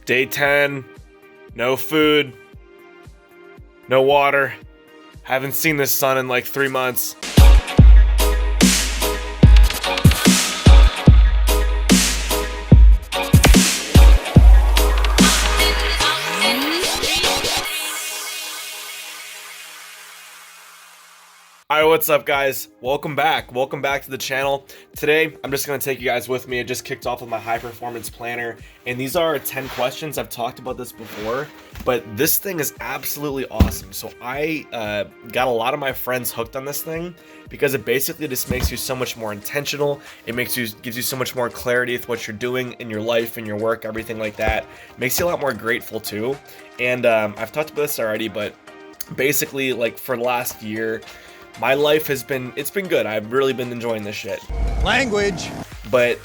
Day 10, no food, no water. Haven't seen the sun in like 3 months. Alright, what's up guys? Welcome back to the channel. Today I'm just going to take you guys with me. I just kicked off with my high performance planner, and these are 10 questions. I've talked about this before, but this thing is absolutely awesome. So I got a lot of my friends hooked on this thing because it basically just makes you so much more intentional. It gives you so much more clarity with what you're doing in your life and your work, everything like that. Makes you a lot more grateful too. And I've talked about this already, but basically like for the last year, my life has been, it's been good. I've really been enjoying this shit. Language. But,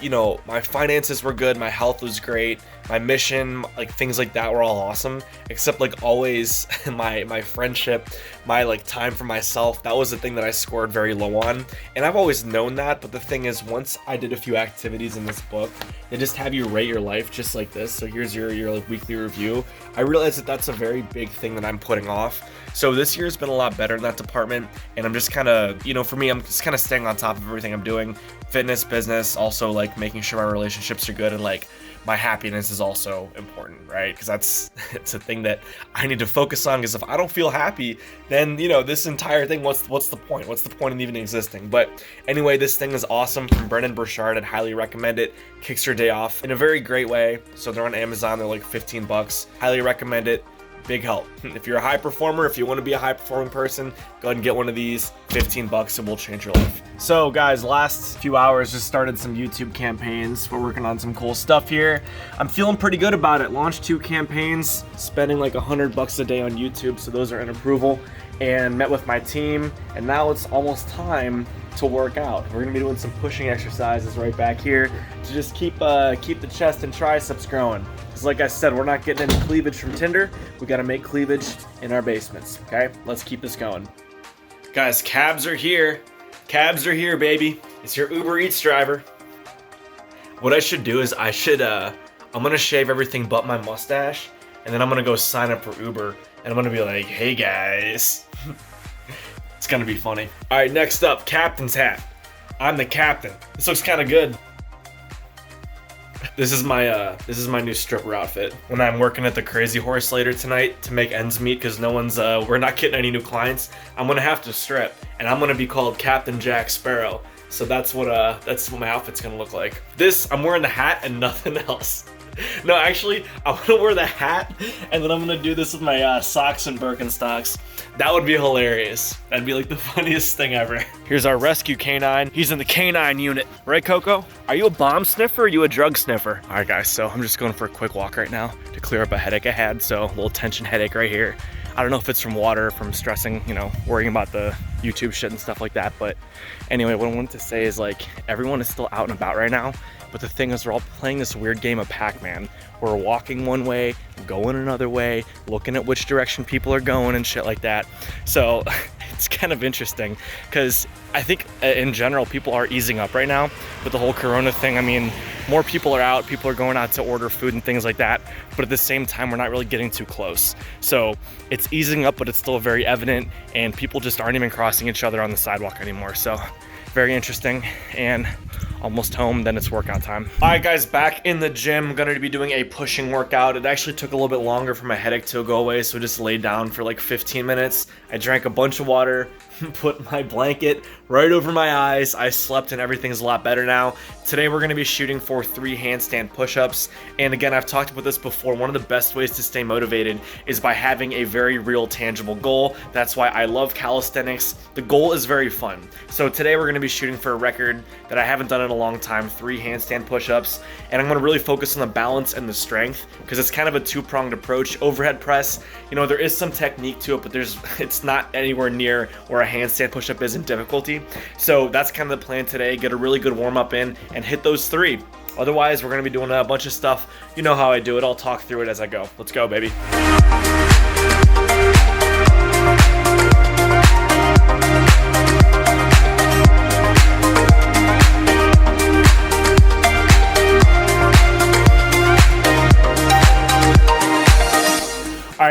you know, my finances were good. My health was great. My mission, like things like that were all awesome. Except like always my friendship, my like time for myself, that was the thing that I scored very low on. And I've always known that. But the thing is, once I did a few activities in this book, they just have you rate your life just like this. So here's your like weekly review. I realized that that's a very big thing that I'm putting off. So this year's been a lot better in that department, and I'm just kind of, you know, for me, I'm just kind of staying on top of everything I'm doing. Fitness, business, also like making sure my relationships are good, and like my happiness is also important, right? Because it's a thing that I need to focus on, because if I don't feel happy, then, you know, this entire thing, what's the point? What's the point in even existing? But anyway, this thing is awesome from Brendon Burchard. I'd highly recommend it. Kicks your day off in a very great way. So they're on Amazon. They're like 15 bucks. Highly recommend it. Big help. If you're a high performer, if you want to be a high performing person, go ahead and get one of these. 15 bucks, it will change your life. So guys, last few hours just started some YouTube campaigns. We're working on some cool stuff here. I'm feeling pretty good about it. Launched 2 campaigns, spending like $100 a day on YouTube, so those are in approval. And met with my team, and now it's almost time to work out. We're gonna be doing some pushing exercises right back here to just keep the chest and triceps growing. Because like I said, we're not getting any cleavage from Tinder. We gotta make cleavage in our basements, okay? Let's keep this going. Guys, cabs are here. Cabs are here, baby. It's your Uber Eats driver. What I should do is I'm gonna shave everything but my mustache, and then I'm gonna go sign up for Uber, and I'm gonna be like, hey guys. It's gonna be funny. All right, next up, captain's hat. I'm the captain. This looks kind of good. This is my new stripper outfit. When I'm working at the Crazy Horse later tonight to make ends meet, because we're not getting any new clients, I'm gonna have to strip, and I'm gonna be called Captain Jack Sparrow. So that's what my outfit's gonna look like. I'm wearing the hat and nothing else. No, actually, I'm gonna wear the hat, and then I'm gonna do this with my socks and Birkenstocks. That would be hilarious. That'd be like the funniest thing ever. Here's our rescue canine. He's in the canine unit. Right, Coco? Are you a bomb sniffer or are you a drug sniffer? All right, guys, so I'm just going for a quick walk right now to clear up a headache I had. So a little tension headache right here. I don't know if it's from water, from stressing, you know, worrying about the YouTube shit and stuff like that. But anyway, what I wanted to say is, like, everyone is still out and about right now. But the thing is, we're all playing this weird game of Pac-Man. We're walking one way, going another way, looking at which direction people are going and shit like that. So it's kind of interesting, because I think in general, people are easing up right now with the whole Corona thing. I mean, more people are out, people are going out to order food and things like that. But at the same time, we're not really getting too close. So it's easing up, but it's still very evident, and people just aren't even crossing each other on the sidewalk anymore. So very interesting. And almost home, then it's workout time. All right, guys, back in the gym. I'm gonna be doing a pushing workout. It actually took a little bit longer for my headache to go away, so I just laid down for like 15 minutes. I drank a bunch of water, put my blanket right over my eyes. I slept and everything's a lot better now. Today we're gonna be shooting for 3 handstand push-ups. And again, I've talked about this before. One of the best ways to stay motivated is by having a very real, tangible goal. That's why I love calisthenics. The goal is very fun. So today we're gonna be shooting for a record that I haven't done in a long time, 3 handstand push-ups. And I'm gonna really focus on the balance and the strength, because it's kind of a 2-pronged approach. Overhead press, you know, there is some technique to it, but it's not anywhere near where a handstand push-up is in difficulty. So that's kind of the plan today. Get a really good warm-up in and hit those 3. Otherwise, we're going to be doing a bunch of stuff. You know how I do it. I'll talk through it as I go. Let's go, baby.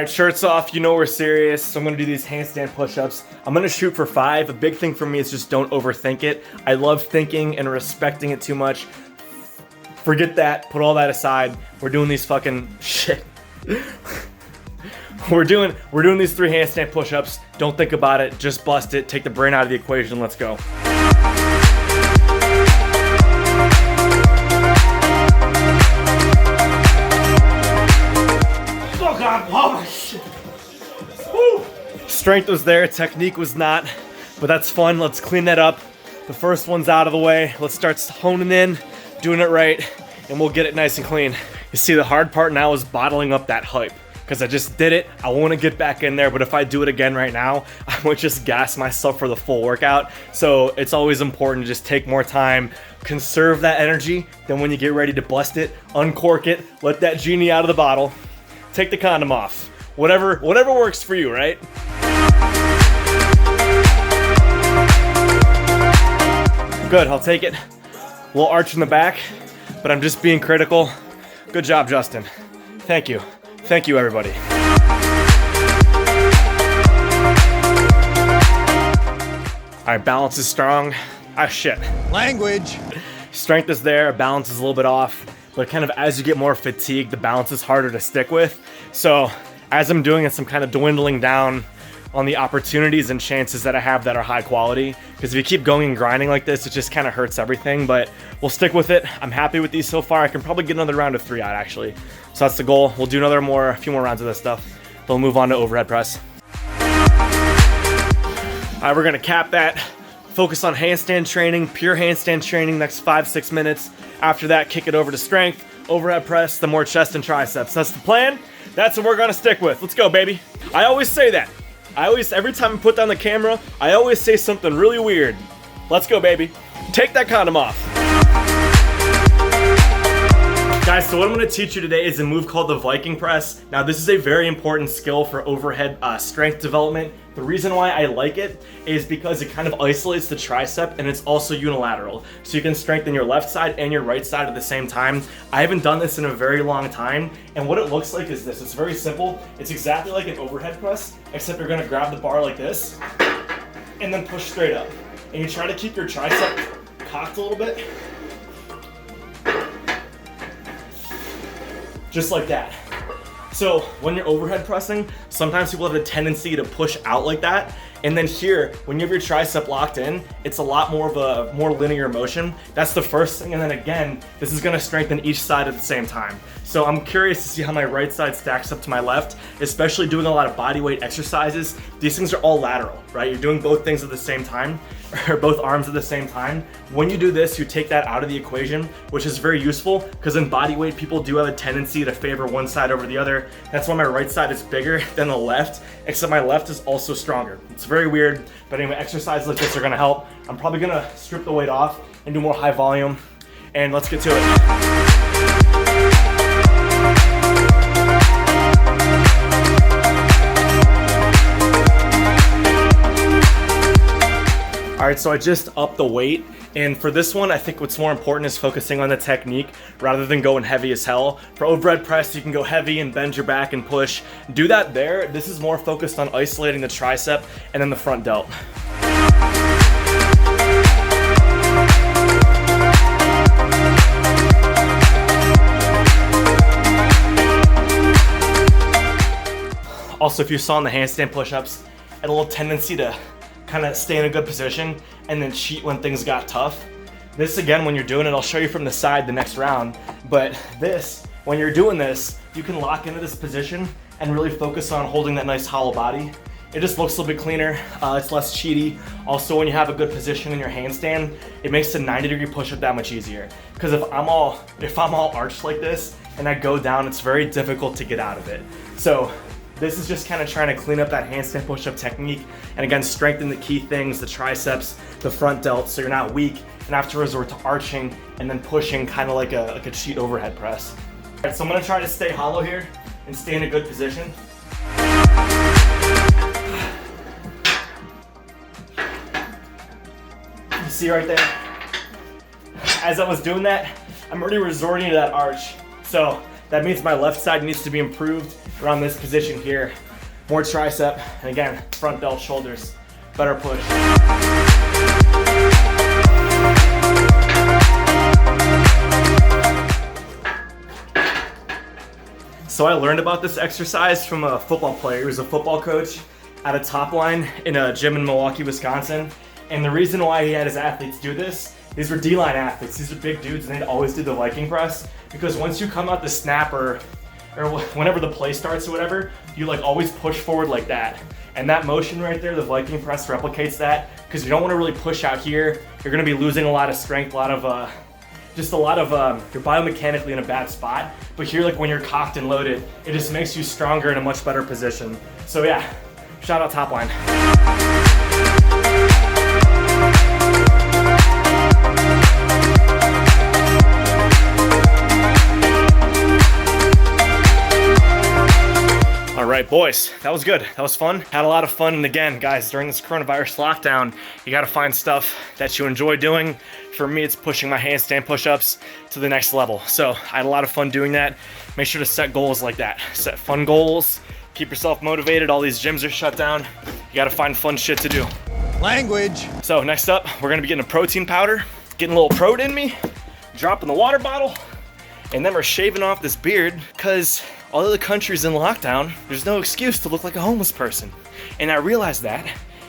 right, shirts off, you know we're serious. So I'm gonna do these handstand push-ups. I'm gonna shoot for 5. A big thing for me is just don't overthink it. I love thinking and respecting it too much. Forget that, put all that aside. We're doing these fucking shit. We're doing these 3 handstand push-ups. Don't think about it, just bust it. Take the brain out of the equation, let's go. Oh God, oh my shit. Woo. Strength was there, technique was not, but that's fun. Let's clean that up. The first one's out of the way. Let's start honing in, doing it right, and we'll get it nice and clean. You see, the hard part now is bottling up that hype. Because I just did it, I want to get back in there, but if I do it again right now, I would just gas myself for the full workout. So it's always important to just take more time, conserve that energy, then when you get ready to bust it, uncork it, let that genie out of the bottle, take the condom off. Whatever works for you, right? Good, I'll take it. A little arch in the back, but I'm just being critical. Good job, Justin. Thank you. Thank you, everybody. All right, balance is strong. Ah, shit. Language. Strength is there, balance is a little bit off, but kind of as you get more fatigued, the balance is harder to stick with. So as I'm doing this, I'm kind of dwindling down on the opportunities and chances that I have that are high quality. Because if you keep going and grinding like this, it just kind of hurts everything, but we'll stick with it. I'm happy with these so far. I can probably get another round of 3 out, actually. So that's the goal. We'll do a few more rounds of this stuff. Then we'll move on to overhead press. All right, we're gonna cap that. Focus on handstand training, pure handstand training, next 5-6 minutes. After that, kick it over to strength, overhead press, the more chest and triceps. That's the plan. That's what we're gonna stick with. Let's go, baby. I always say that. Every time I put down the camera, I always say something really weird. Let's go, baby. Take that condom off. Guys, so what I'm going to teach you today is a move called the Viking press. Now, this is a very important skill for overhead strength development. The reason why I like it is because it kind of isolates the tricep and it's also unilateral. So you can strengthen your left side and your right side at the same time. I haven't done this in a very long time. And what it looks like is this. It's very simple. It's exactly like an overhead press, except you're going to grab the bar like this and then push straight up. And you try to keep your tricep cocked a little bit. Just like that. So when you're overhead pressing, sometimes people have a tendency to push out like that. And then here, when you have your tricep locked in, it's a lot more of a more linear motion. That's the first thing. And then again, this is gonna strengthen each side at the same time. So I'm curious to see how my right side stacks up to my left, especially doing a lot of body weight exercises. These things are all lateral, right? You're doing both things at the same time, or both arms at the same time. When you do this, you take that out of the equation, which is very useful because in body weight, people do have a tendency to favor one side over the other. That's why my right side is bigger than the left, except my left is also stronger. It's very weird, but anyway, exercises like this are gonna help. I'm probably gonna strip the weight off and do more high volume, and let's get to it. All right, so I just upped the weight, and for this one, I think what's more important is focusing on the technique rather than going heavy as hell. For overhead press, you can go heavy and bend your back and push. Do that there. This is more focused on isolating the tricep and then the front delt. Also, if you saw in the handstand push-ups, I had a little tendency to kind of stay in a good position and then cheat when things got tough. This again, when you're doing it, I'll show you from the side the next round, but this, when you're doing this, you can lock into this position and really focus on holding that nice hollow body. It just looks a little bit cleaner, it's less cheaty. Also, when you have a good position in your handstand, it makes the 90-degree push-up that much easier. Because if I'm all arched like this and I go down, it's very difficult to get out of it. So this is just kind of trying to clean up that handstand push-up technique and again, strengthen the key things, the triceps, the front delt, so you're not weak and have to resort to arching and then pushing kind of like a cheat overhead press. All right, so I'm gonna try to stay hollow here and stay in a good position. You see right there? As I was doing that, I'm already resorting to that arch. So That means my left side needs to be improved around this position here. More tricep, and again, front delt shoulders. Better push. So I learned about this exercise from a football player. He was a football coach at a top line in a gym in Milwaukee, Wisconsin. And the reason why he had his athletes do this, these were D-line athletes. These are big dudes, and they'd always do the Viking press, because once you come out the snap or whenever the play starts or whatever, you like always push forward like that. And that motion right there, the Viking press replicates that, because you don't want to really push out here. You're going to be losing a lot of strength, you're biomechanically in a bad spot. But here, like when you're cocked and loaded, it just makes you stronger in a much better position. So yeah, shout out top line. All right, boys, that was good. That was fun. Had a lot of fun. And again, guys, during this coronavirus lockdown, you got to find stuff that you enjoy doing. For me, it's pushing my handstand push-ups to the next level. So I had a lot of fun doing that. Make sure to set goals like that. Set fun goals. Keep yourself motivated. All these gyms are shut down. You got to find fun shit to do. Language. So next up, we're going to be getting a protein powder, getting a little prot in me, dropping the water bottle, and then we're shaving off this beard, because although the country's in lockdown, there's no excuse to look like a homeless person. And I realized that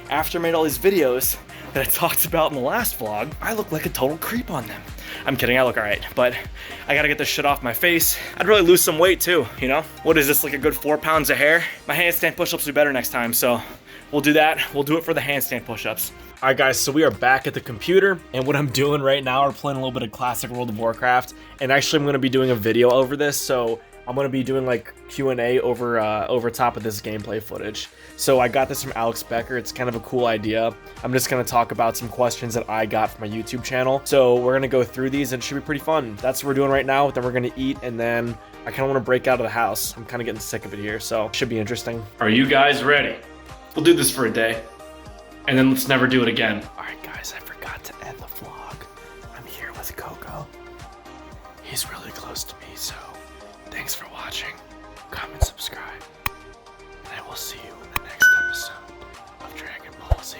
after I made all these videos that I talked about in the last vlog, I look like a total creep on them. I'm kidding, I look all right, but I gotta get this shit off my face. I'd really lose some weight too, you know? What is this, like a good 4 pounds of hair? My handstand push-ups will be better next time, so we'll do that. We'll do it for the handstand push-ups. All right, guys, so we are back at the computer, and what I'm doing right now, we're playing a little bit of classic World of Warcraft, and actually I'm gonna be doing a video over this, so I'm gonna be doing like Q&A over top of this gameplay footage. So I got this from 𝗕𝗏𝗄𝘀𝘁𝗲𝗏. It's kind of a cool idea. I'm just gonna talk about some questions that I got from my YouTube channel. So we're gonna go through these, and it should be pretty fun. That's what we're doing right now. Then we're gonna eat, and then I kind of want to break out of the house. I'm kind of getting sick of it here, so it should be interesting. Are you guys ready? We'll do this for a day, and then let's never do it again. All right, guys, I forgot to end the vlog. I'm here with Coco. He's really close to me, so thanks for watching. Comment, subscribe, and I will see you in the next episode of Dragon Ball Z.